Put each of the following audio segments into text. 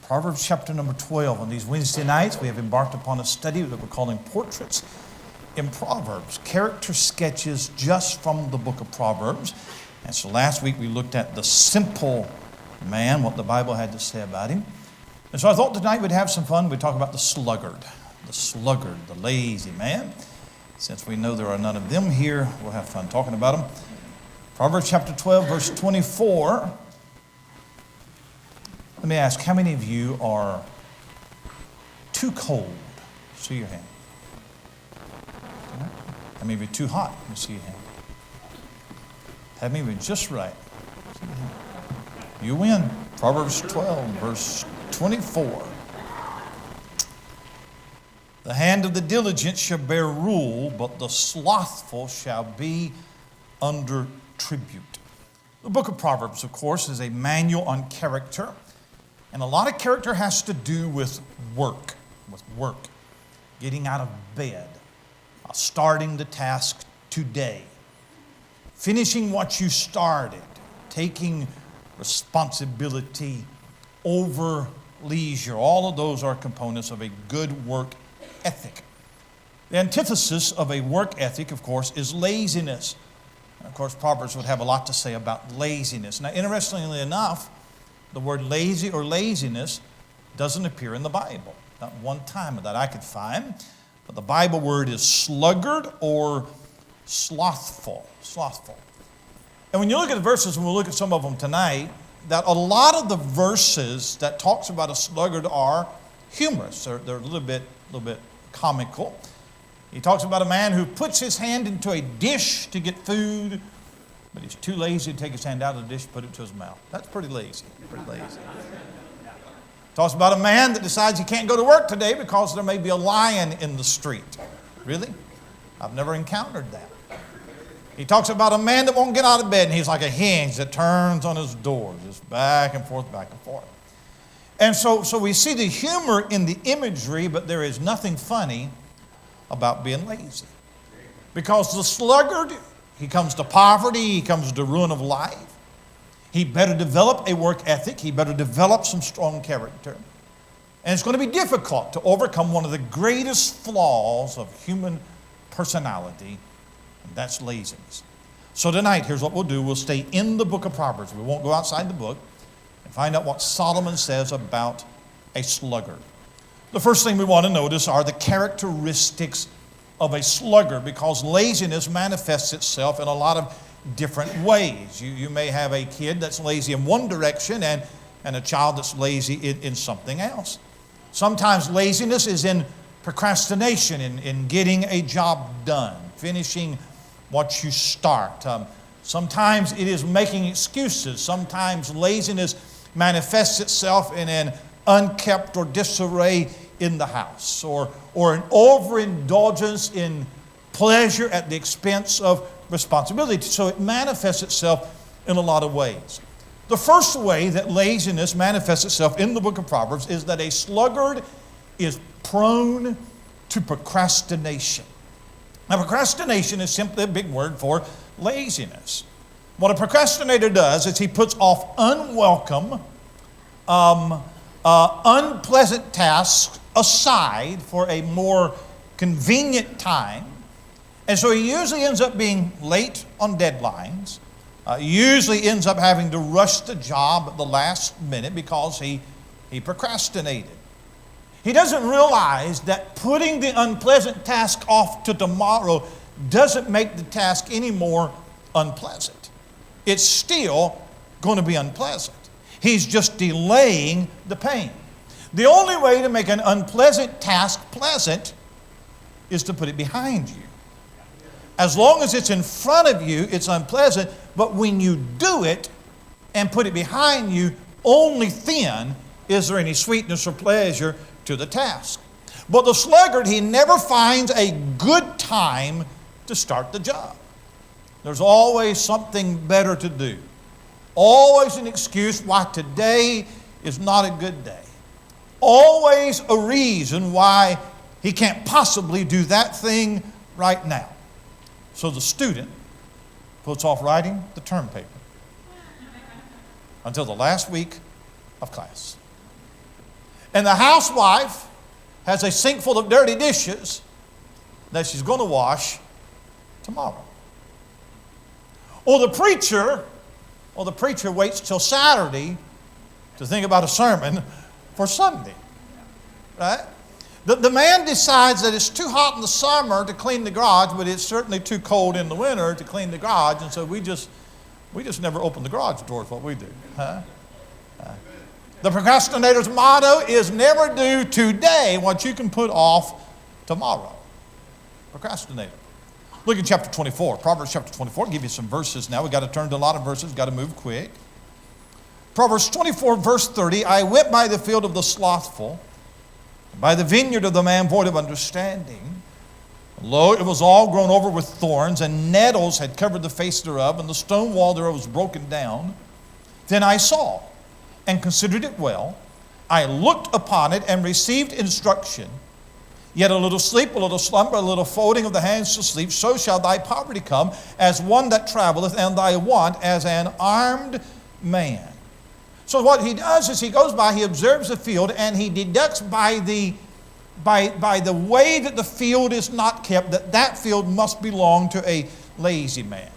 Proverbs chapter number 12. On these Wednesday nights, we have embarked upon a study that we're calling Portraits in Proverbs, character sketches just from the book of Proverbs. And so last week we looked at the simple man, what the Bible had to say about him. And so I thought tonight we'd have some fun. We'd talk about the sluggard, the lazy man. Since we know there are none of them here, we'll have fun talking about them. Proverbs chapter 12, verse 24. Let me ask, how many of you are too cold? See your hand. How many of you are too hot? Let me see your hand. How many of you are just right? See your hand. You win. Proverbs 12, verse 24. The hand of the diligent shall bear rule, but the slothful shall be under tribute. The book of Proverbs, of course, is a manual on character. And a lot of character has to do with work. Getting out of bed, starting the task today, finishing what you started, taking responsibility over leisure. All of those are components of a good work ethic. The antithesis of a work ethic, of course, is laziness. And of course, Proverbs would have a lot to say about laziness. Now, interestingly enough, the word lazy or laziness doesn't appear in the Bible. Not one time that I could find. But the Bible word is sluggard or slothful. And when you look at the verses, and we'll look at some of them tonight, that a lot of the verses that talks about a sluggard are humorous. They're a little bit comical. He talks about a man who puts his hand into a dish to get food, but he's too lazy to take his hand out of the dish and put it to his mouth. That's pretty lazy. Talks about a man that decides he can't go to work today because there may be a lion in the street. Really? I've never encountered that. He talks about a man that won't get out of bed, and he's like a hinge that turns on his door, just back and forth. And so we see the humor in the imagery, but there is nothing funny about being lazy. Because the sluggard, he comes to poverty, he comes to ruin of life. He better develop a work ethic, he better develop some strong character. And it's going to be difficult to overcome one of the greatest flaws of human personality, and that's laziness. So tonight, here's what we'll do. We'll stay in the book of Proverbs. We won't go outside the book and find out what Solomon says about a sluggard. The first thing we want to notice are the characteristics of a sluggard, because laziness manifests itself in a lot of different ways. You may have a kid that's lazy in one direction and a child that's lazy in something else. Sometimes laziness is in procrastination, in getting a job done, finishing what you start. Sometimes it is making excuses. Sometimes laziness manifests itself in an unkept or disarray in the house, or an overindulgence in pleasure at the expense of responsibility. So it manifests itself in a lot of ways. The first way that laziness manifests itself in the book of Proverbs is that a sluggard is prone to procrastination. Now, procrastination is simply a big word for laziness. What a procrastinator does is he puts off unwelcome, unpleasant tasks aside for a more convenient time. And so he usually ends up being late on deadlines. Usually ends up having to rush the job at the last minute because he procrastinated. He doesn't realize that putting the unpleasant task off to tomorrow doesn't make the task any more unpleasant. It's still going to be unpleasant. He's just delaying the pain. The only way to make an unpleasant task pleasant is to put it behind you. As long as it's in front of you, it's unpleasant. But when you do it and put it behind you, only then is there any sweetness or pleasure to the task. But the sluggard, he never finds a good time to start the job. There's always something better to do. Always an excuse why today is not a good day. Always a reason why he can't possibly do that thing right now. So the student puts off writing the term paper until the last week of class. And the housewife has a sink full of dirty dishes that she's going to wash tomorrow. Or the preacher waits till Saturday to think about a sermon for Sunday. Right? The man decides that it's too hot in the summer to clean the garage, but it's certainly too cold in the winter to clean the garage, and so we just never open the garage door is what we do. The procrastinator's motto is never do today what you can put off tomorrow. Procrastinator. Look at chapter 24, Proverbs chapter 24. I'll give you some verses now. We've got to turn to a lot of verses. We've got to move quick. Proverbs 24, verse 30. I went by the field of the slothful, by the vineyard of the man void of understanding. Lo, it was all grown over with thorns, and nettles had covered the face thereof, and the stone wall thereof was broken down. Then I saw and considered it well. I looked upon it and received instruction. Yet a little sleep, a little slumber, a little folding of the hands to sleep, so shall thy poverty come as one that traveleth, and thy want as an armed man. So what he does is he goes by, he observes the field, and he deducts by the way that the field is not kept, that field must belong to a lazy man.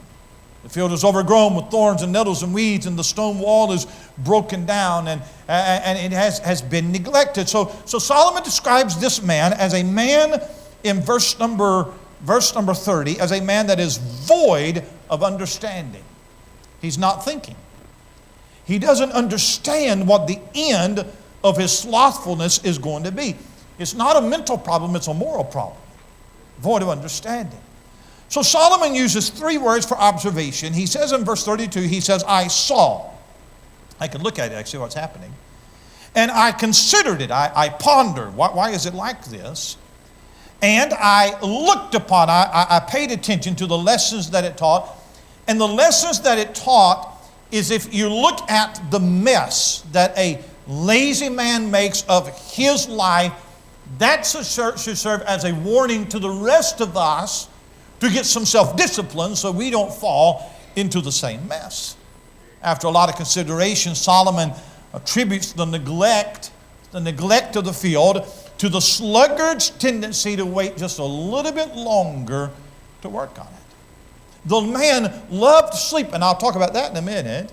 The field is overgrown with thorns and nettles and weeds, and the stone wall is broken down, and it has been neglected. So Solomon describes this man as a man in verse number 30, as a man that is void of understanding. He's not thinking. He doesn't understand what the end of his slothfulness is going to be. It's not a mental problem, it's a moral problem. Void of understanding. So Solomon uses three words for observation. He says in verse 32, he says, I saw. I can look at it, actually, what's happening. And I considered it. I pondered. Why is it like this? And I looked upon, I paid attention to the lessons that it taught. And the lessons that it taught is, if you look at the mess that a lazy man makes of his life, that should serve as a warning to the rest of us to get some self-discipline so we don't fall into the same mess. After a lot of consideration, Solomon attributes the neglect of the field to the sluggard's tendency to wait just a little bit longer to work on it. The man loved sleep, and I'll talk about that in a minute.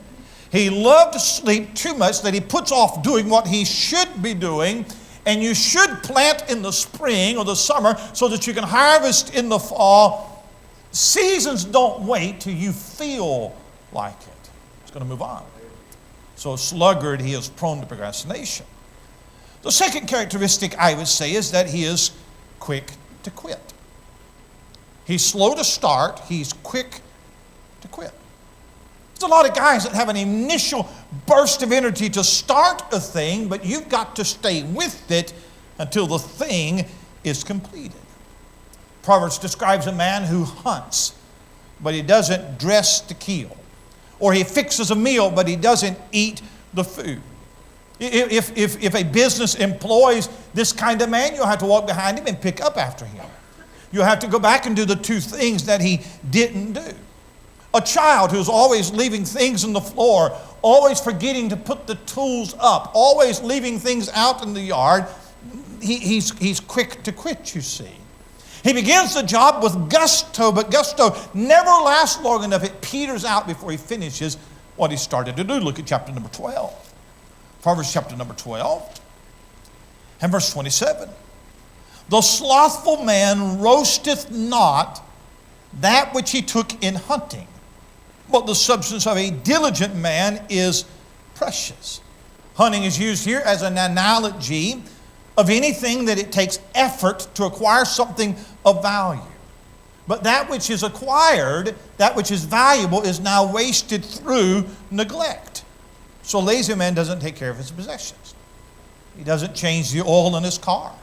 He loved sleep too much that he puts off doing what he should be doing. And you should plant in the spring or the summer so that you can harvest in the fall. Seasons don't wait till you feel like it. It's going to move on. So sluggard, he is prone to procrastination. The second characteristic, I would say, is that he is quick to quit. He's slow to start. He's quick to quit. There's a lot of guys that have an initial burst of energy to start a thing, but you've got to stay with it until the thing is completed. Proverbs describes a man who hunts, but he doesn't dress to kill. Or he fixes a meal, but he doesn't eat the food. If a business employs this kind of man, you'll have to walk behind him and pick up after him. You'll have to go back and do the two things that he didn't do. A child who's always leaving things on the floor, always forgetting to put the tools up, always leaving things out in the yard, he's quick to quit, you see. He begins the job with gusto, but gusto never lasts long enough. It peters out before he finishes what he started to do. Look at chapter number 12. Proverbs chapter number 12 and verse 27. The slothful man roasteth not that which he took in hunting, but the substance of a diligent man is precious. Hunting is used here as an analogy of anything that it takes effort to acquire something of value. But that which is acquired, that which is valuable, is now wasted through neglect. So a lazy man doesn't take care of his possessions. He doesn't change the oil in his car.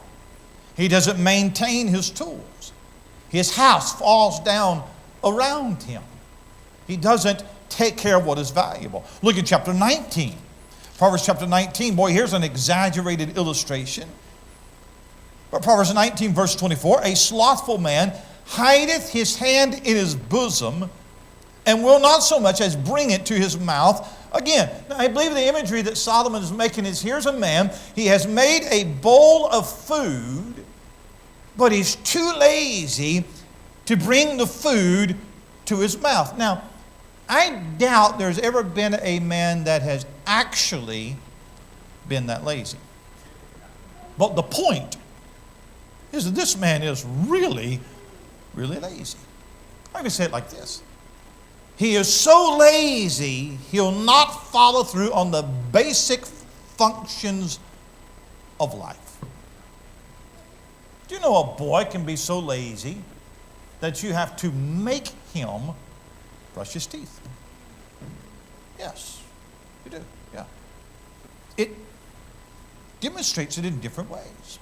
He doesn't maintain his tools. His house falls down around him. He doesn't take care of what is valuable. Look at chapter 19. Proverbs chapter 19. Boy, here's an exaggerated illustration. But Proverbs 19, verse 24. A slothful man hideth his hand in his bosom, and will not so much as bring it to his mouth again. Now, I believe the imagery that Solomon is making is, here's a man, he has made a bowl of food, but he's too lazy to bring the food to his mouth. Now, I doubt there's ever been a man that has actually been that lazy. But the point is that this man is really, really lazy. I can say it like this. He is so lazy, he'll not follow through on the basic functions of life. Do you know a boy can be so lazy that you have to make him brush his teeth? Yes, you do, yeah. It demonstrates it in different ways.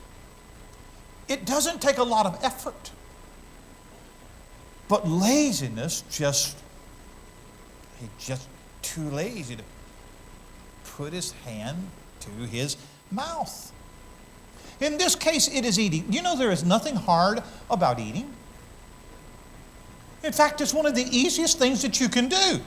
It doesn't take a lot of effort. But laziness he's just too lazy to put his hand to his mouth. In this case, it is eating. You know, there is nothing hard about eating. In fact, it's one of the easiest things that you can do.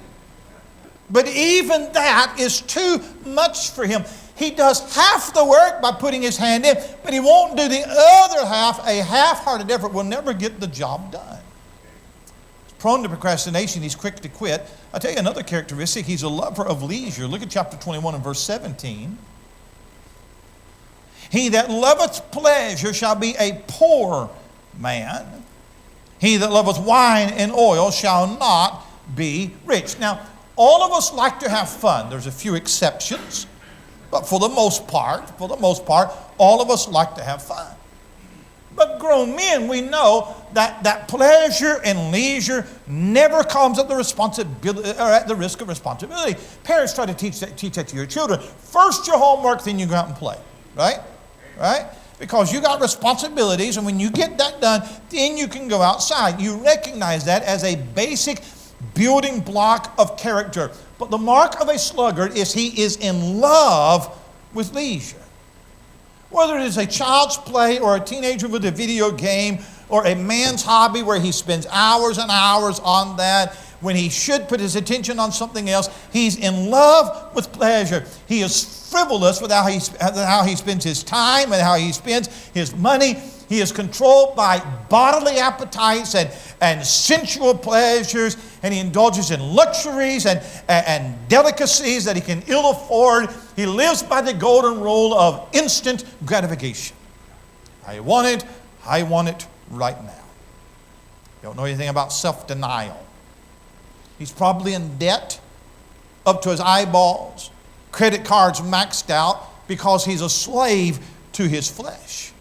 But even that is too much for him. He does half the work by putting his hand in, but he won't do the other half. A half-hearted effort will never get the job done. He's prone to procrastination. He's quick to quit. I'll tell you another characteristic. He's a lover of leisure. Look at chapter 21 and verse 17. He that loveth pleasure shall be a poor man. He that loveth wine and oil shall not be rich. Now, all of us like to have fun. There's a few exceptions. But for the most part, all of us like to have fun. But grown men, we know that pleasure and leisure never comes at the responsibility or at the risk of responsibility. Parents try to teach that to your children. First your homework, then you go out and play. Right? Right? Because you got responsibilities, and when you get that done, then you can go outside. You recognize that as a basic building block of character. But the mark of a sluggard is he is in love with leisure. Whether it is a child's play or a teenager with a video game or a man's hobby where he spends hours and hours on that when he should put his attention on something else, he's in love with pleasure. He is frivolous with how he spends his time and how he spends his money. He is controlled by bodily appetites and sensual pleasures, and he indulges in luxuries and delicacies that he can ill afford. He lives by the golden rule of instant gratification. I want it right now. Don't know anything about self-denial. He's probably in debt up to his eyeballs, credit cards maxed out, because he's a slave to his flesh.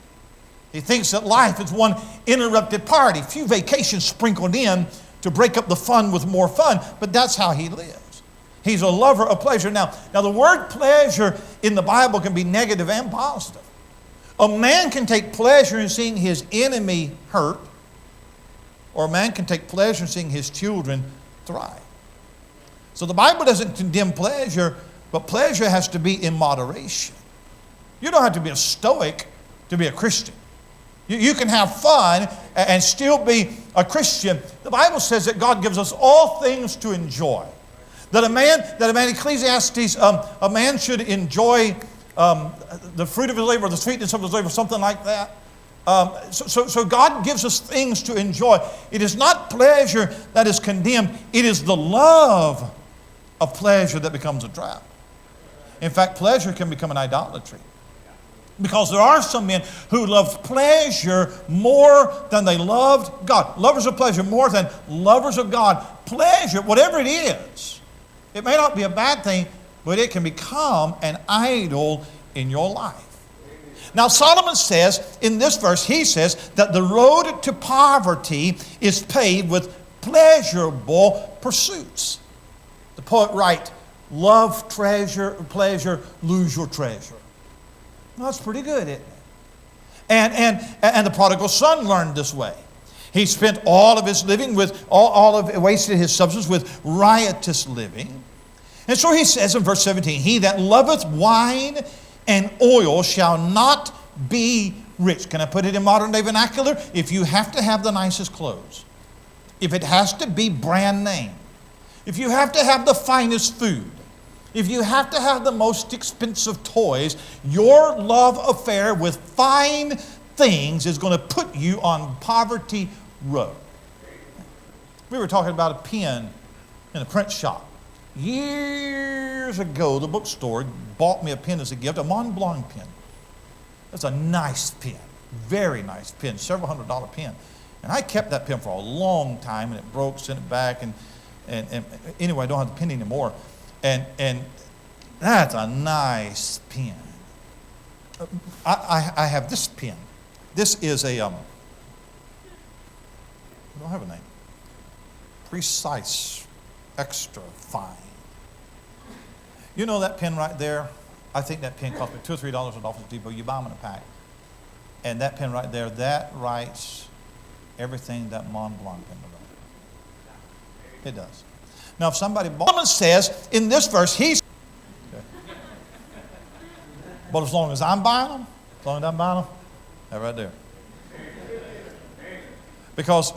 He thinks that life is one interrupted party, a few vacations sprinkled in to break up the fun with more fun, but that's how he lives. He's a lover of pleasure. Now the word pleasure in the Bible can be negative and positive. A man can take pleasure in seeing his enemy hurt, or a man can take pleasure in seeing his children thrive. So the Bible doesn't condemn pleasure, but pleasure has to be in moderation. You don't have to be a stoic to be a Christian. You can have fun and still be a Christian. The Bible says that God gives us all things to enjoy. That a man, Ecclesiastes, a man should enjoy the fruit of his labor, the sweetness of his labor, something like that. So God gives us things to enjoy. It is not pleasure that is condemned. It is the love of pleasure that becomes a trap. In fact, pleasure can become an idolatry. Because there are some men who loved pleasure more than they loved God. Lovers of pleasure more than lovers of God. Pleasure, whatever it is, it may not be a bad thing, but it can become an idol in your life. Now Solomon says, in this verse, he says that the road to poverty is paved with pleasurable pursuits. The poet writes, love pleasure, lose your treasure. Well, that's pretty good, isn't it? And the prodigal son learned this way. He spent all of his living wasted his substance with riotous living. And so he says in verse 17, he that loveth wine and oil shall not be rich. Can I put it in modern day vernacular? If you have to have the nicest clothes, if it has to be brand name, if you have to have the finest food, if you have to have the most expensive toys, your love affair with fine things is going to put you on poverty road. We were talking about a pen in a print shop. Years ago, the bookstore bought me a pen as a gift, a Mont Blanc pen. It's a nice pen, very nice pen, several $100 pen. And I kept that pen for a long time, and it broke, sent it back, and anyway, I don't have the pen anymore. And that's a nice pen. I have this pen. This is a, I don't have a name. Precise, extra fine. You know that pen right there? I think that pen cost me $2 or $3 at Office Depot. You buy them in a pack. And that pen right there, that writes everything that Mont Blanc pen wrote. It does. Now, if somebody bought, says in this verse, he's. Okay. But as long as I'm buying them, that right there. Because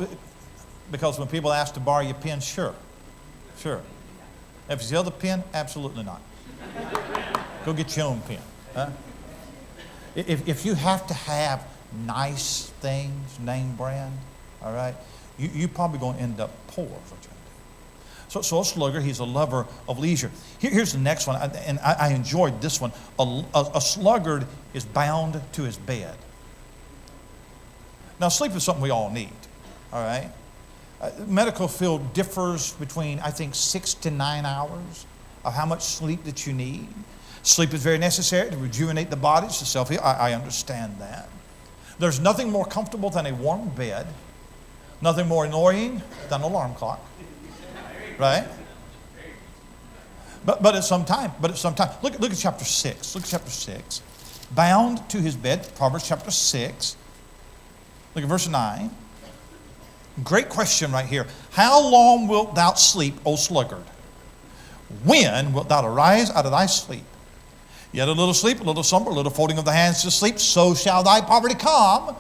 when people ask to borrow your pen, sure. If it's the other pen, absolutely not. Go get your own pen. Huh? If you have to have nice things, name brand, all right, you're probably going to end up poor. So a sluggard, he's a lover of leisure. Here's the next one, and I enjoyed this one. A sluggard is bound to his bed. Now, sleep is something we all need, all right? Medical field differs between, I think, 6 to 9 hours of how much sleep that you need. Sleep is very necessary to rejuvenate the body, to self-heal. I understand that. There's nothing more comfortable than a warm bed, nothing more annoying than an alarm clock, right? But at some time, look at chapter 6. Look at chapter 6. Bound to his bed, Proverbs chapter 6. Look at verse 9. Great question right here. How long wilt thou sleep, O sluggard? When wilt thou arise out of thy sleep? Yet a little sleep, a little slumber, a little folding of the hands to sleep, so shall thy poverty come,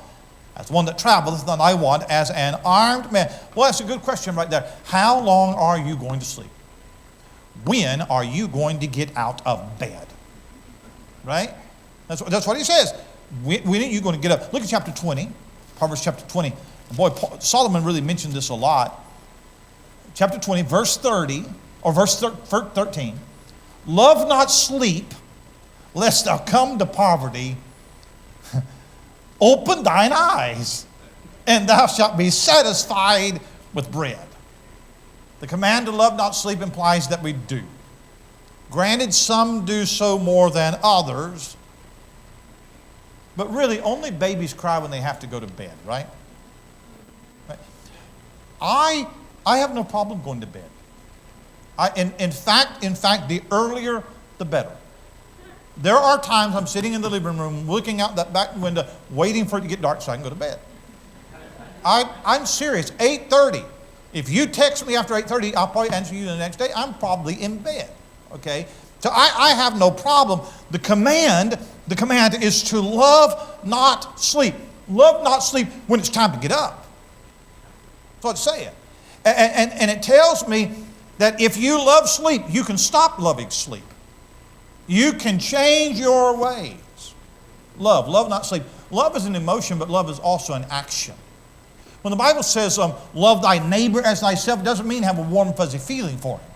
as one that traveleth on thy want, as an armed man. Well, that's a good question right there. How long are you going to sleep? When are you going to get out of bed? Right? That's what he says. When are you going to get up? Look at chapter 20, Proverbs chapter 20. Boy, Solomon really mentioned this a lot. Chapter 20, verse 30, or verse 13. Love not sleep, lest thou come to poverty. Open thine eyes, and thou shalt be satisfied with bread. The command to love not sleep implies that we do. Granted, some do so more than others, but really only babies cry when they have to go to bed, right? I have no problem going to bed. In fact, the earlier, the better. There are times I'm sitting in the living room looking out that back window waiting for it to get dark so I can go to bed. I'm serious. 8:30. If you text me after 8:30, I'll probably answer you the next day. I'm probably in bed. Okay? So I have no problem. The command is to love, not sleep. Love, not sleep when it's time to get up. That's what it's saying. And it tells me that if you love sleep, you can stop loving sleep. You can change your ways. Love not sleep. Love is an emotion, but love is also an action. When the Bible says, love thy neighbor as thyself, it doesn't mean have a warm, fuzzy feeling for him.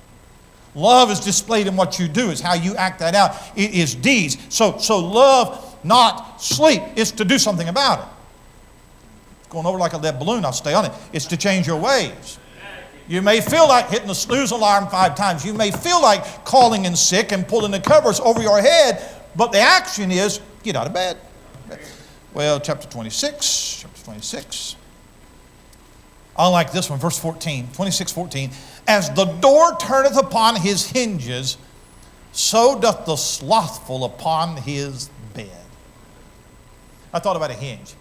Love is displayed in what you do. It's how you act that out. It is deeds. So love, not sleep, is to do something about it. Going over like a lead balloon, I'll stay on it. It's to change your ways. You may feel like hitting the snooze alarm 5 times. You may feel like calling in sick and pulling the covers over your head, but the action is get out of bed. Well, chapter 26. I like this one, verse 14, 26:14. As the door turneth upon his hinges, so doth the slothful upon his bed. I thought about a hinge.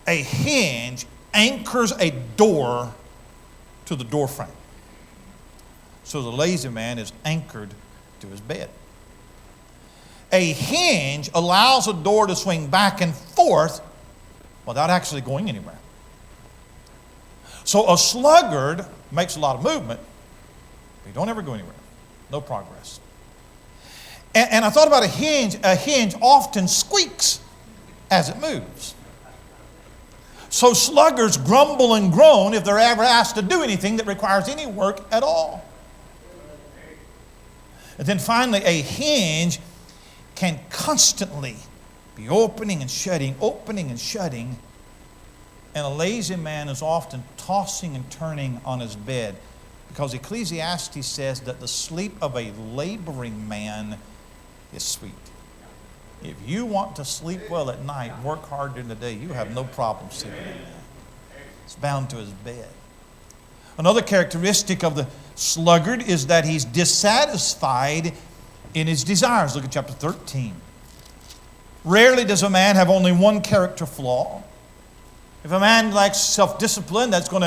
A hinge anchors a door to the door frame. So the lazy man is anchored to his bed. A hinge allows a door to swing back and forth without actually going anywhere. So a sluggard makes a lot of movement, You don't ever go anywhere. No progress. And I thought about a hinge. A hinge often squeaks as it moves. So sluggards grumble and groan if they're ever asked to do anything that requires any work at all. And then finally, a hinge can constantly be opening and shutting, and a lazy man is often tossing and turning on his bed, because Ecclesiastes says that the sleep of a laboring man is sweet. If you want to sleep well at night, work hard during the day, you have no problem sleeping at night. It's bound to his bed. Another characteristic of the sluggard is that he's dissatisfied in his desires. Look at chapter 13. Rarely does a man have only one character flaw. If a man lacks self-discipline, that's going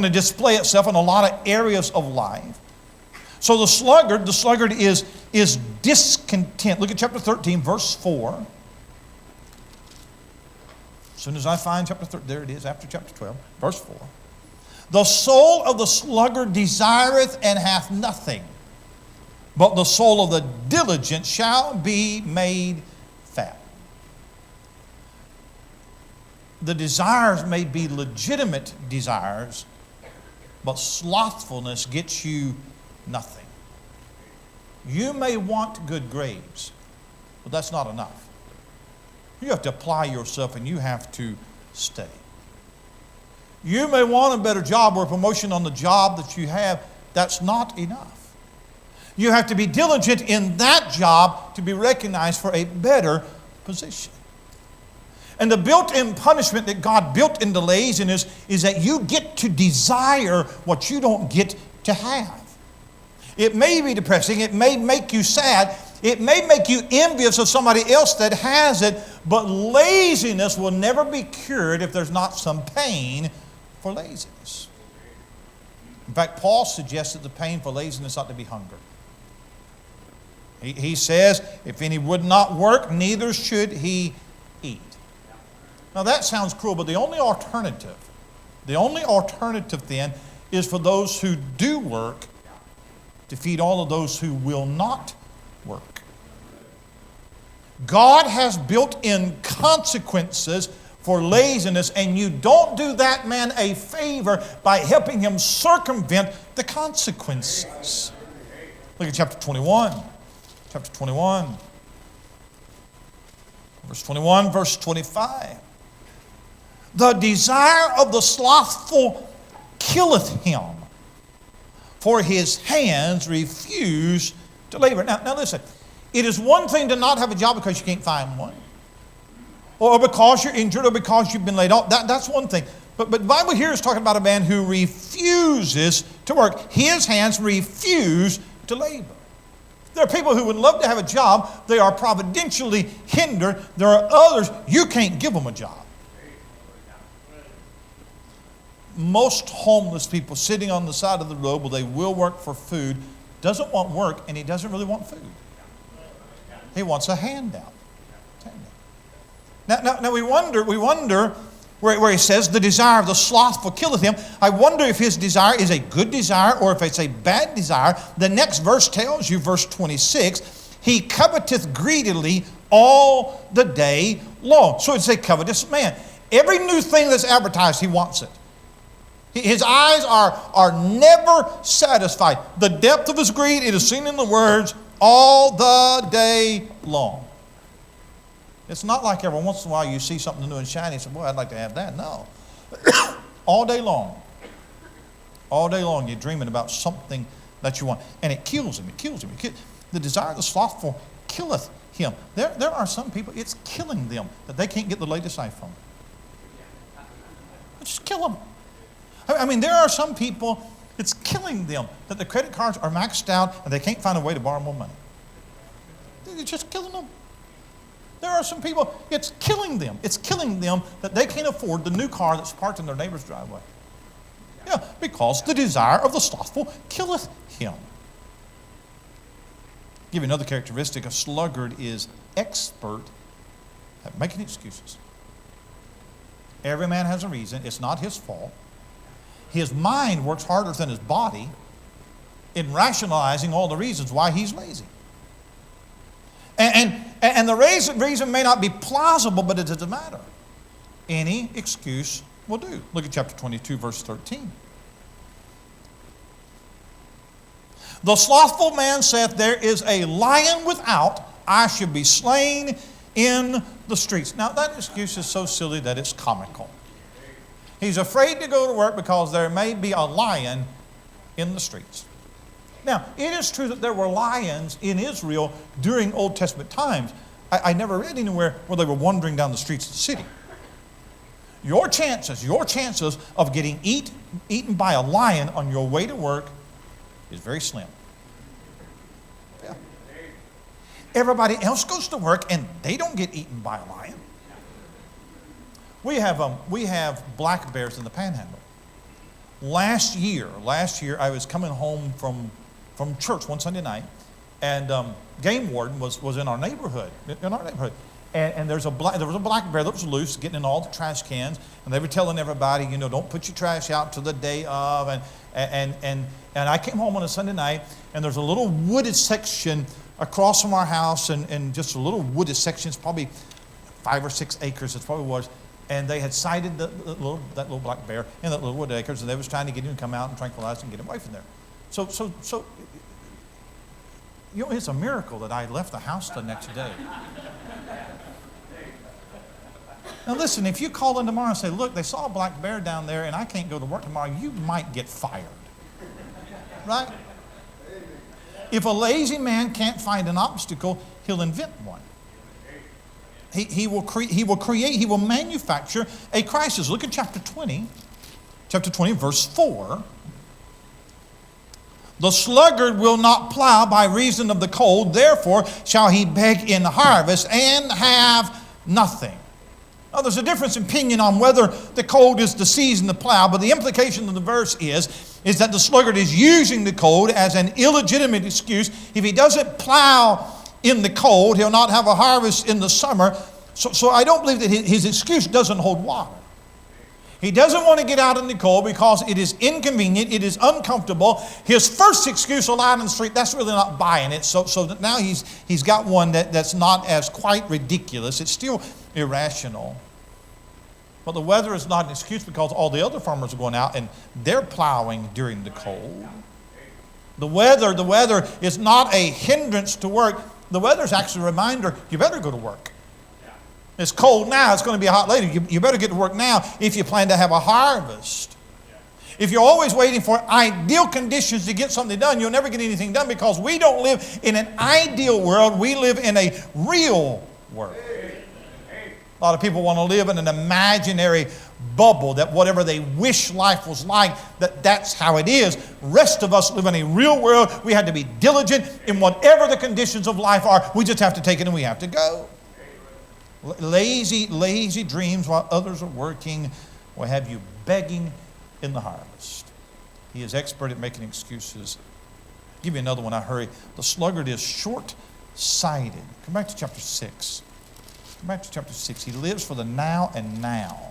to display itself in a lot of areas of life. So the sluggard is discontent. Look at chapter 13, verse 4. As soon as I find chapter 13, there it is, after chapter 12, verse 4. The soul of the sluggard desireth and hath nothing, but the soul of the diligent shall be made fat. The desires may be legitimate desires, but slothfulness gets you nothing. You may want good grades, but that's not enough. You have to apply yourself and you have to stay. You may want a better job or a promotion on the job that you have. That's not enough. You have to be diligent in that job to be recognized for a better position. And the built-in punishment that God built into laziness is that you get to desire what you don't get to have. It may be depressing. It may make you sad. It may make you envious of somebody else that has it. But laziness will never be cured if there's not some pain for laziness. In fact, Paul suggests that the pain for laziness ought to be hunger. He says, if any would not work, neither should he eat. Now that sounds cruel, but the only alternative then is for those who do work to feed all of those who will not work. God has built-in consequences for laziness, and you don't do that man a favor by helping him circumvent the consequences. Look at chapter 21. Chapter 21. Verse 21, verse 25. The desire of the slothful killeth him, for his hands refuse to labor. Now listen, it is one thing to not have a job because you can't find one, or because you're injured, or because you've been laid off. That's one thing. But the Bible here is talking about a man who refuses to work. His hands refuse to labor. There are people who would love to have a job. They are providentially hindered. There are others, you can't give them a job. Most homeless people sitting on the side of the road where they will work for food doesn't want work, and he doesn't really want food. He wants a handout. Now we wonder where he says the desire of the slothful killeth him. I wonder if his desire is a good desire or if it's a bad desire. The next verse tells you, verse 26, he coveteth greedily all the day long. So it's a covetous man. Every new thing that's advertised, he wants it. His eyes are never satisfied. The depth of his greed, it is seen in the words, all the day long. It's not like every once in a while you see something new and shiny and say, boy, I'd like to have that. No. All day long. All day long you're dreaming about something that you want. And it kills him. It kills him. The desire of the slothful killeth him. There are some people, it's killing them that they can't get the latest iPhone. Just kill them. I mean, there are some people, it's killing them that the credit cards are maxed out and they can't find a way to borrow more money. It's just killing them. There are some people, it's killing them. It's killing them that they can't afford the new car that's parked in their neighbor's driveway. Yeah, because the desire of the slothful killeth him. Give you another characteristic. A sluggard is expert at making excuses. Every man has a reason. It's not his fault. His mind works harder than his body. in rationalizing all the reasons why he's lazy. And the reason may not be plausible, but it doesn't matter. Any excuse will do. Look at chapter 22, verse 13. The slothful man saith, there is a lion without, I should be slain in the streets. Now that excuse is so silly that it's comical. He's afraid to go to work because there may be a lion in the streets. Now, it is true that there were lions in Israel during Old Testament times. I never read anywhere where they were wandering down the streets of the city. Your chances of getting eaten by a lion on your way to work is very slim. Yeah. Everybody else goes to work and they don't get eaten by a lion. We have black bears in the Panhandle. Last year, I was coming home from church one Sunday night, and game warden was in our neighborhood. And there was a black bear that was loose, getting in all the trash cans, and they were telling everybody, don't put your trash out till the day of. And I came home on a Sunday night, and there's a little wooded section across from our house, and just a little wooded section. It's probably 5 or 6 acres. It probably was. And they had sighted that little black bear in that little wooded acres, and they was trying to get him to come out and tranquilize him and get him away from there. So, it's a miracle that I left the house the next day. Now listen, if you call in tomorrow and say, look, they saw a black bear down there and I can't go to work tomorrow, you might get fired. Right? If a lazy man can't find an obstacle, he'll invent one. He will manufacture a crisis. Look at chapter 20, verse 4. The sluggard will not plow by reason of the cold, therefore shall he beg in harvest and have nothing. Now there's a difference in opinion on whether the cold is the season to plow, but the implication of the verse is that the sluggard is using the cold as an illegitimate excuse. If he doesn't plow in the cold, he'll not have a harvest in the summer. So I don't believe that his excuse doesn't hold water. He doesn't want to get out in the cold because it is inconvenient, it is uncomfortable. His first excuse, a line in the street, that's really not buying it. So now he's got one that's not as quite ridiculous. It's still irrational. But the weather is not an excuse because all the other farmers are going out and they're plowing during the cold. The weather is not a hindrance to work. The weather is actually a reminder, you better go to work. It's cold now, it's going to be hot later. You better get to work now if you plan to have a harvest. If you're always waiting for ideal conditions to get something done, you'll never get anything done because we don't live in an ideal world. We live in a real world. A lot of people want to live in an imaginary bubble that whatever they wish life was like, that's how it is. Rest of us live in a real world. We have to be diligent in whatever the conditions of life are. We just have to take it and we have to go. Lazy dreams while others are working will have you begging in the harvest. He is expert at making excuses. I'll give you another one, I hurry. The sluggard is short-sighted. Come back to chapter 6. He lives for the now and now.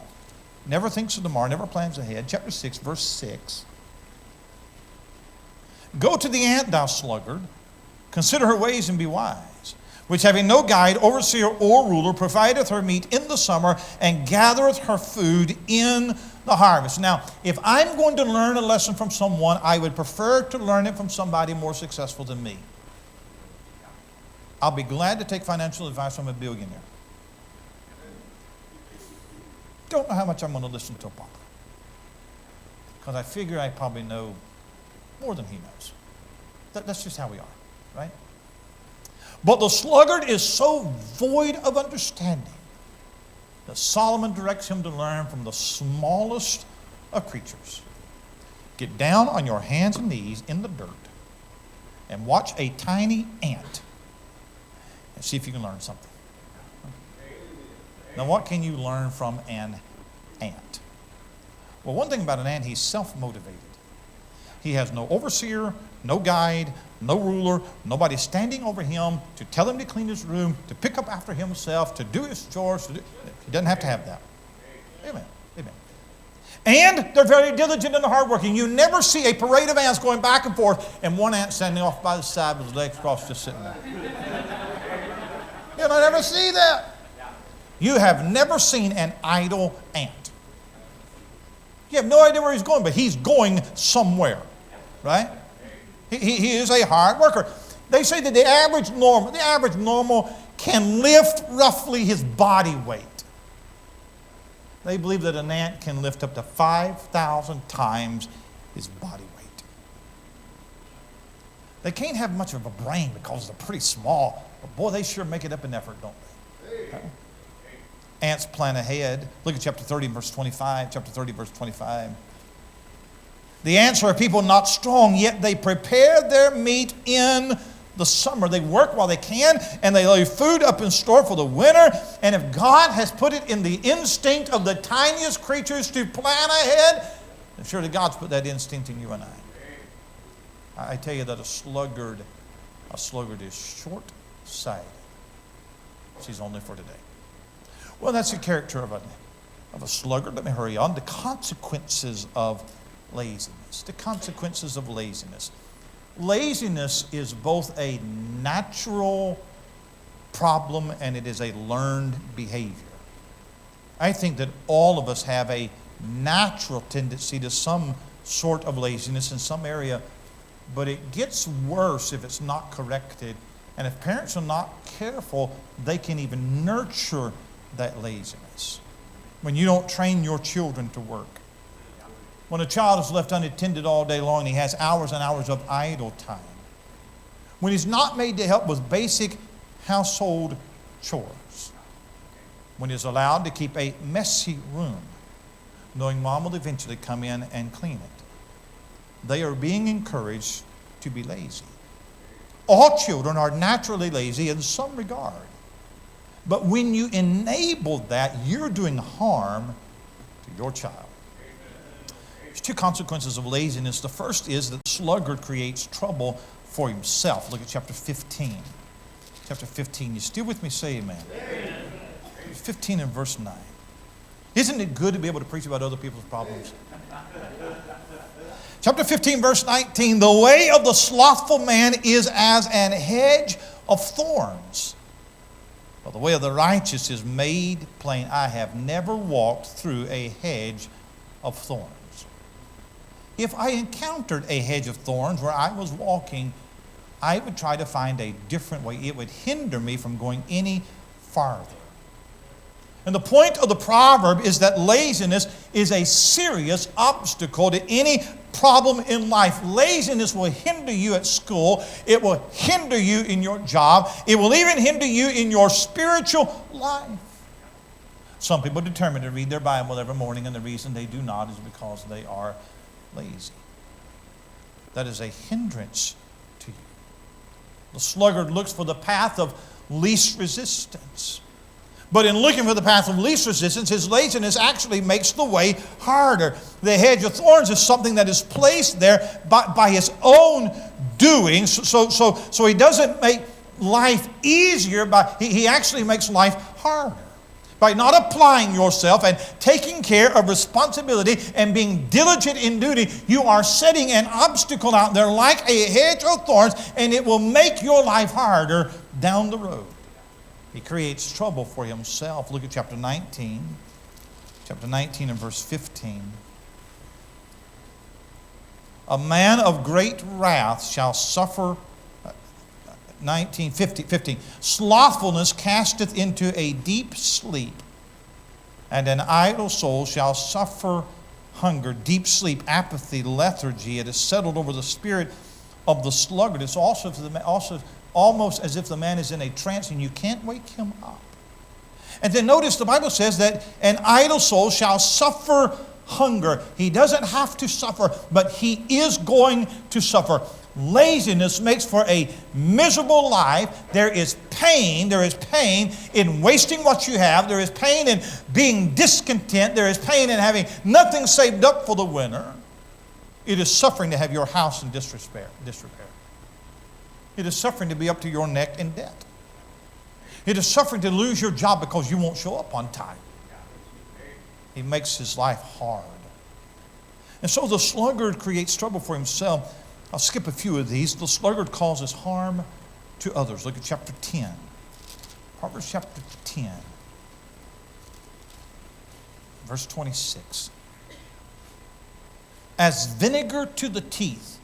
Never thinks of tomorrow, never plans ahead. Chapter 6, verse 6. Go to the ant, thou sluggard. Consider her ways and be wise. Which having no guide, overseer, or ruler, provideth her meat in the summer, and gathereth her food in the harvest. Now, if I'm going to learn a lesson from someone, I would prefer to learn it from somebody more successful than me. I'll be glad to take financial advice from a billionaire. Don't know how much I'm going to listen to a pauper, because I figure I probably know more than he knows. That's just how we are, right? But the sluggard is so void of understanding that Solomon directs him to learn from the smallest of creatures. Get down on your hands and knees in the dirt and watch a tiny ant and see if you can learn something. Now, what can you learn from an ant? Well, one thing about an ant, he's self-motivated. He has no overseer, no guide, no ruler, nobody standing over him to tell him to clean his room, to pick up after himself, to do his chores. He doesn't have to have that. Amen. And they're very diligent and hardworking. You never see a parade of ants going back and forth and one ant standing off by the side with his legs crossed just sitting there. You don't ever see that. You have never seen an idle ant. You have no idea where he's going, but he's going somewhere, right? He is a hard worker. They say that the average normal can lift roughly his body weight. They believe that an ant can lift up to 5,000 times his body weight. They can't have much of a brain because they're pretty small, but boy, they sure make it up in effort, don't they? Okay. Ants plan ahead. Look at chapter 30, verse 25. Chapter 30, verse 25. The ants are a people not strong, yet they prepare their meat in the summer. They work while they can, and they lay food up in store for the winter. And if God has put it in the instinct of the tiniest creatures to plan ahead, then surely God's put that instinct in you and I. I tell you that a sluggard is short-sighted. She's only for today. Well, that's the character of a sluggard. Let me hurry on. The consequences of laziness. The consequences of laziness. Laziness is both a natural problem and it is a learned behavior. I think that all of us have a natural tendency to some sort of laziness in some area, but it gets worse if it's not corrected. And if parents are not careful, they can even nurture that laziness. When you don't train your children to work. When a child is left unattended all day long and he has hours and hours of idle time. When he's not made to help with basic household chores. When he's allowed to keep a messy room, knowing mom will eventually come in and clean it. They are being encouraged to be lazy. All children are naturally lazy in some regard. But when you enable that, you're doing harm to your child. There's two consequences of laziness. The first is that the sluggard creates trouble for himself. Look at chapter 15. Chapter 15. You still with me? Say amen. Amen. 15 and verse 9. Isn't it good to be able to preach about other people's problems? Chapter 15, verse 19. The way of the slothful man is as an hedge of thorns. But the way of the righteous is made plain. I have never walked through a hedge of thorns. If I encountered a hedge of thorns where I was walking, I would try to find a different way. It would hinder me from going any farther. And the point of the proverb is that laziness is a serious obstacle to any problem in life. Laziness will hinder you at school. It will hinder you in your job. It will even hinder you in your spiritual life. Some people determine to read their Bible every morning, and the reason they do not is because they are lazy. That is a hindrance to you. The sluggard looks for the path of least resistance. But in looking for the path of least resistance, his laziness actually makes the way harder. The hedge of thorns is something that is placed there by his own doing. So he doesn't make life easier, but he actually makes life harder. By not applying yourself and taking care of responsibility and being diligent in duty, you are setting an obstacle out there like a hedge of thorns, and it will make your life harder down the road. He creates trouble for himself. Look at chapter 19. Chapter 19 and verse 15. A man of great wrath shall suffer. 15. Slothfulness casteth into a deep sleep, and an idle soul shall suffer hunger. Deep sleep, apathy, lethargy. It is settled over the spirit of the sluggard. It's also almost as if the man is in a trance and you can't wake him up. And then notice the Bible says that an idle soul shall suffer hunger. He doesn't have to suffer, but he is going to suffer. Laziness makes for a miserable life. There is pain. There is pain in wasting what you have. There is pain in being discontent. There is pain in having nothing saved up for the winter. It is suffering to have your house in disrepair. It is suffering to be up to your neck in debt. It is suffering to lose your job because you won't show up on time. He makes his life hard. And so the sluggard creates trouble for himself. I'll skip a few of these. The sluggard causes harm to others. Look at chapter 10. Proverbs chapter 10, verse 26. As vinegar to the teeth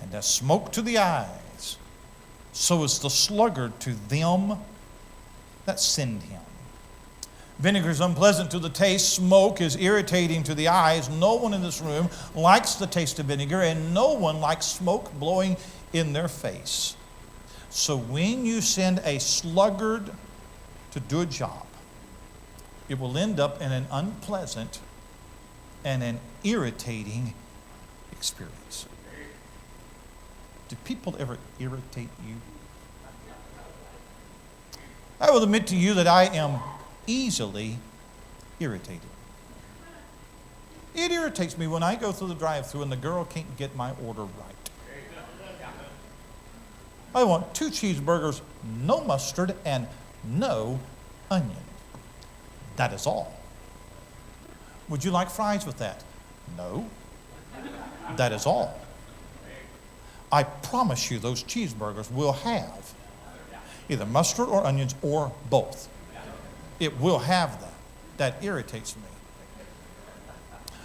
and as smoke to the eyes, so is the sluggard to them that send him. Vinegar is unpleasant to the taste. Smoke is irritating to the eyes. No one in this room likes the taste of vinegar, and no one likes smoke blowing in their face. So when you send a sluggard to do a job, it will end up in an unpleasant and an irritating experience. Do people ever irritate you? I will admit to you that I am easily irritated. It irritates me when I go through the drive-thru and the girl can't get my order right. I want 2 cheeseburgers, no mustard, and no onion. That is all. Would you like fries with that? No. That is all. I promise you those cheeseburgers will have either mustard or onions or both. It will have that. That irritates me.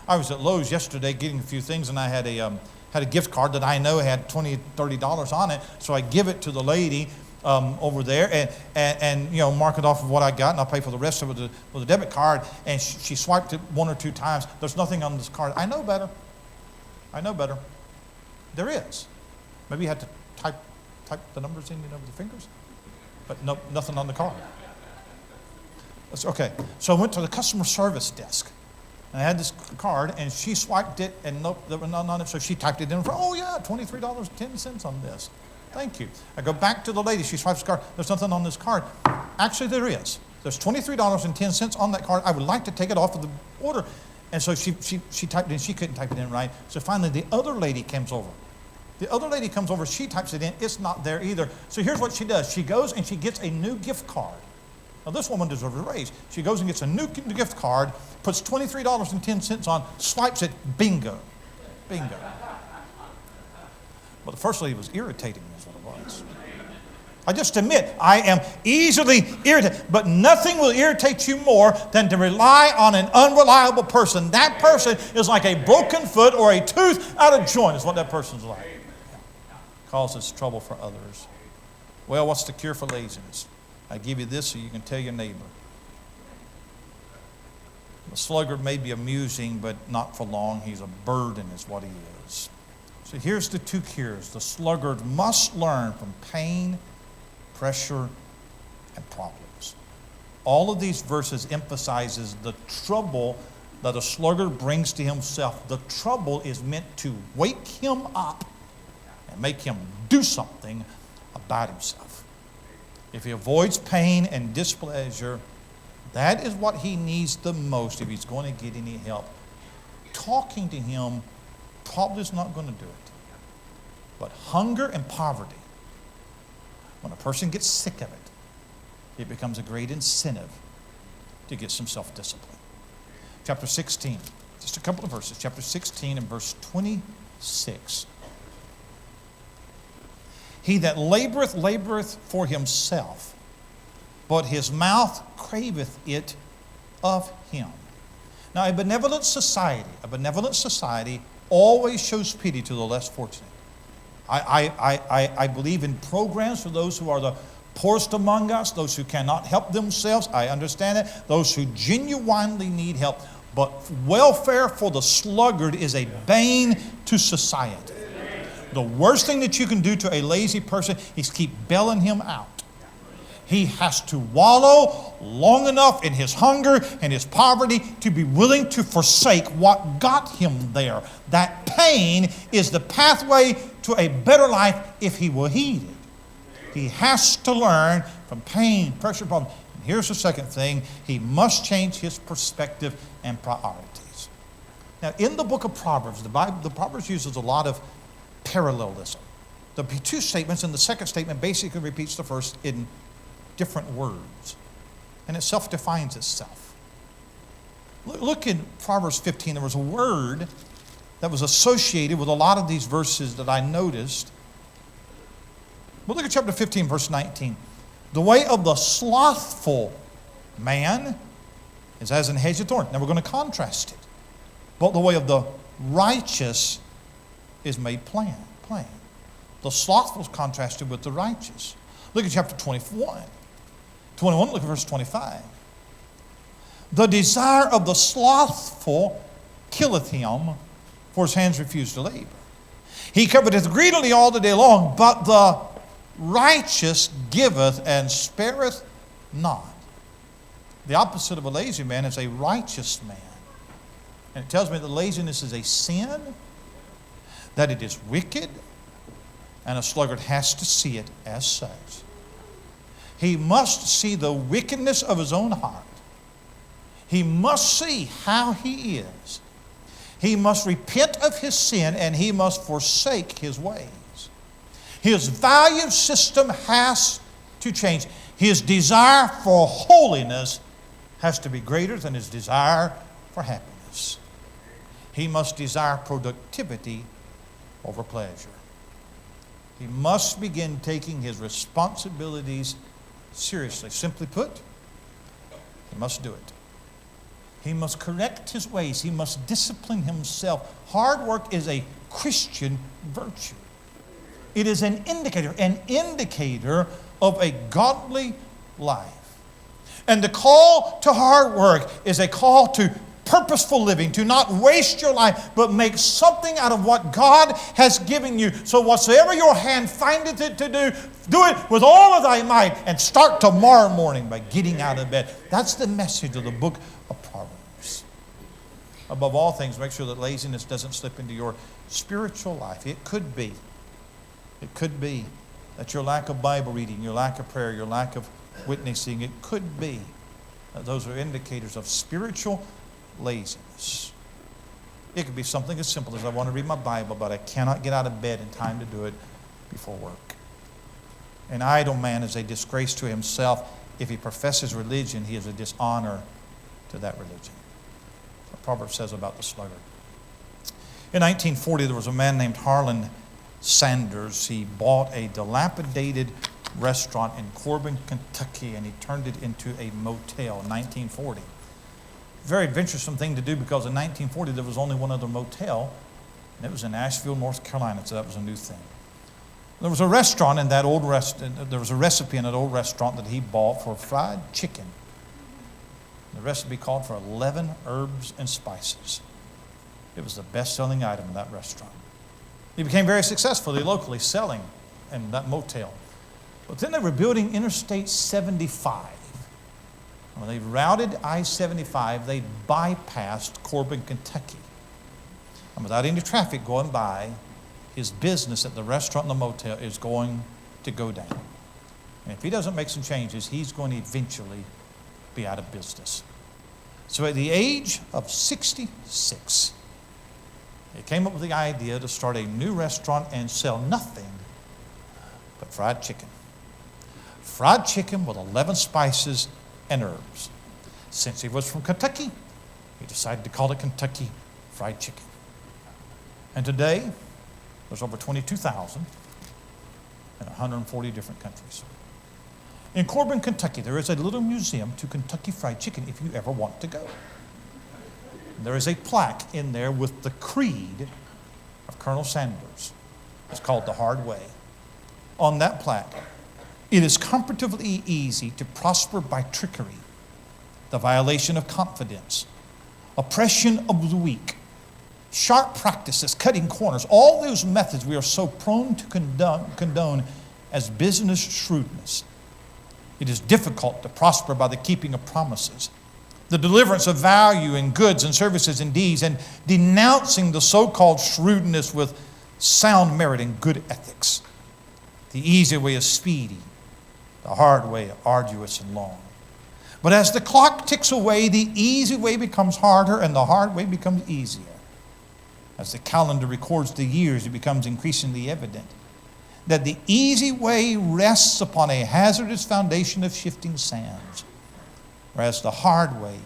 I was at Lowe's yesterday getting a few things, and I had a gift card that I know had $20, $30 on it. So I give it to the lady over there and mark it off of what I got, and I'll pay for the rest of it with a debit card. And she swiped it 1 or 2 times. There's nothing on this card. I know better. There is. Maybe you had to type the numbers in, with your fingers. But no, nothing on the card. That's okay. So I went to the customer service desk. And I had this card, and she swiped it, and nope, there was none on it. So she typed it in for, oh yeah, $23.10 on this. Thank you. I go back to the lady. She swipes the card. There's nothing on this card. Actually, there is. There's $23.10 on that card. I would like to take it off of the order. And so she typed it in. She couldn't type it in right. So finally, the other lady comes over. She types it in. It's not there either. So here's what she does. She goes and she gets a new gift card. Now, this woman deserves a raise. She goes and gets a new gift card, puts $23.10 on, swipes it, bingo. Bingo. Well, the first lady was irritating me, is what it was. I just admit, I am easily irritated, but nothing will irritate you more than to rely on an unreliable person. That person is like a broken foot or a tooth out of joint, is what that person's like. Causes trouble for others. Well, what's the cure for laziness? I give you this so you can tell your neighbor. The sluggard may be amusing, but not for long. He's a burden is what he is. So here's the 2 cures. The sluggard must learn from pain, pressure, and problems. All of these verses emphasizes the trouble that a sluggard brings to himself. The trouble is meant to wake him up and make him do something about himself. If he avoids pain and displeasure, that is what he needs the most if he's going to get any help. Talking to him probably is not going to do it. But hunger and poverty, when a person gets sick of it, it becomes a great incentive to get some self-discipline. Chapter 16, just a couple of verses. Chapter 16 and verse 26. He that laboreth for himself, but his mouth craveth it of him. Now, a benevolent society always shows pity to the less fortunate. I believe in programs for those who are the poorest among us, those who cannot help themselves. I understand it. Those who genuinely need help. But welfare for the sluggard is a bane to society. The worst thing that you can do to a lazy person is keep bailing him out. He has to wallow long enough in his hunger and his poverty to be willing to forsake what got him there. That pain is the pathway to a better life if he will heed it. He has to learn from pain, pressure, problems. And here's the second thing. He must change his perspective and priorities. Now, in the book of Proverbs, the Proverbs uses a lot of parallelism. The 2 statements, and the second statement basically repeats the first in different words. And it self-defines itself. Look in Proverbs 15. There was a word that was associated with a lot of these verses that I noticed. But look at chapter 15, verse 19. The way of the slothful man is as an hedge of thorns. Now we're going to contrast it. But the way of the righteous is made plain. The slothful is contrasted with the righteous. Look at chapter 21. 21, look at verse 25. The desire of the slothful killeth him, for his hands refuse to labor. He coveteth greedily all the day long, but the righteous giveth and spareth not. The opposite of a lazy man is a righteous man. And it tells me that laziness is a sin, that it is wicked, and a sluggard has to see it as such. He must see the wickedness of his own heart. He must see how he is. He must repent of his sin, and he must forsake his ways. His value system has to change. His desire for holiness has to be greater than his desire for happiness. He must desire productivity over pleasure. He must begin taking his responsibilities seriously. Simply put, he must do it. He must correct his ways. He must discipline himself. Hard work is a Christian virtue. It is an indicator of a godly life. And the call to hard work is a call to purposeful living, to not waste your life, but make something out of what God has given you. So whatsoever your hand findeth it to do, do it with all of thy might, and start tomorrow morning by getting out of bed. That's the message of the book of Proverbs. Above all things, make sure that laziness doesn't slip into your spiritual life. It could be that your lack of Bible reading, your lack of prayer, your lack of witnessing, it could be that those are indicators of spiritual laziness. It could be something as simple as I want to read my Bible, but I cannot get out of bed in time to do it before work. An idle man is a disgrace to himself. If he professes religion, he is a dishonor to that religion. The Proverbs says about the sluggard. In 1940, there was a man named Harlan Sanders. He bought a dilapidated restaurant in Corbin, Kentucky, and he turned it into a motel in 1940. Very adventuresome thing to do, because in 1940 there was only one other motel, and it was in Asheville, North Carolina, so that was a new thing. There was a restaurant in that old there was a recipe in that old restaurant that he bought for fried chicken. The recipe called for 11 herbs and spices. It was the best-selling item in that restaurant. He became very successful locally selling in that motel. But then they were building Interstate 75. When they routed I-75, they bypassed Corbin, Kentucky. And without any traffic going by, his business at the restaurant and the motel is going to go down. And if he doesn't make some changes, he's going to eventually be out of business. So at the age of 66, he came up with the idea to start a new restaurant and sell nothing but fried chicken. Fried chicken with 11 spices and herbs. Since he was from Kentucky, he decided to call it Kentucky Fried Chicken. And today, there's over 22,000 in 140 different countries. In Corbin, Kentucky, there is a little museum to Kentucky Fried Chicken if you ever want to go. There is a plaque in there with the creed of Colonel Sanders. It's called The Hard Way. On that plaque, it is comparatively easy to prosper by trickery, the violation of confidence, oppression of the weak, sharp practices, cutting corners, all those methods we are so prone to condone as business shrewdness. It is difficult to prosper by the keeping of promises, the deliverance of value in goods and services and deeds, and denouncing the so-called shrewdness with sound merit and good ethics. The easy way is speedy, the hard way arduous and long. But as the clock ticks away, the easy way becomes harder and the hard way becomes easier. As the calendar records the years, it becomes increasingly evident that the easy way rests upon a hazardous foundation of shifting sands, whereas the hard way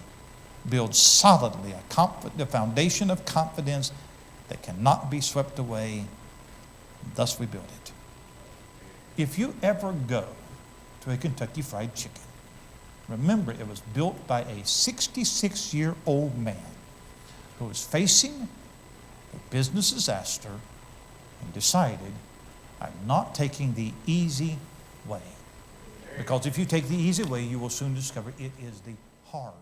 build solidly a foundation of confidence that cannot be swept away. Thus we build it. If you ever go to a Kentucky Fried Chicken, remember it was built by a 66-year-old man who was facing a business disaster and decided, I'm not taking the easy way. Because if you take the easy way, you will soon discover it is the hard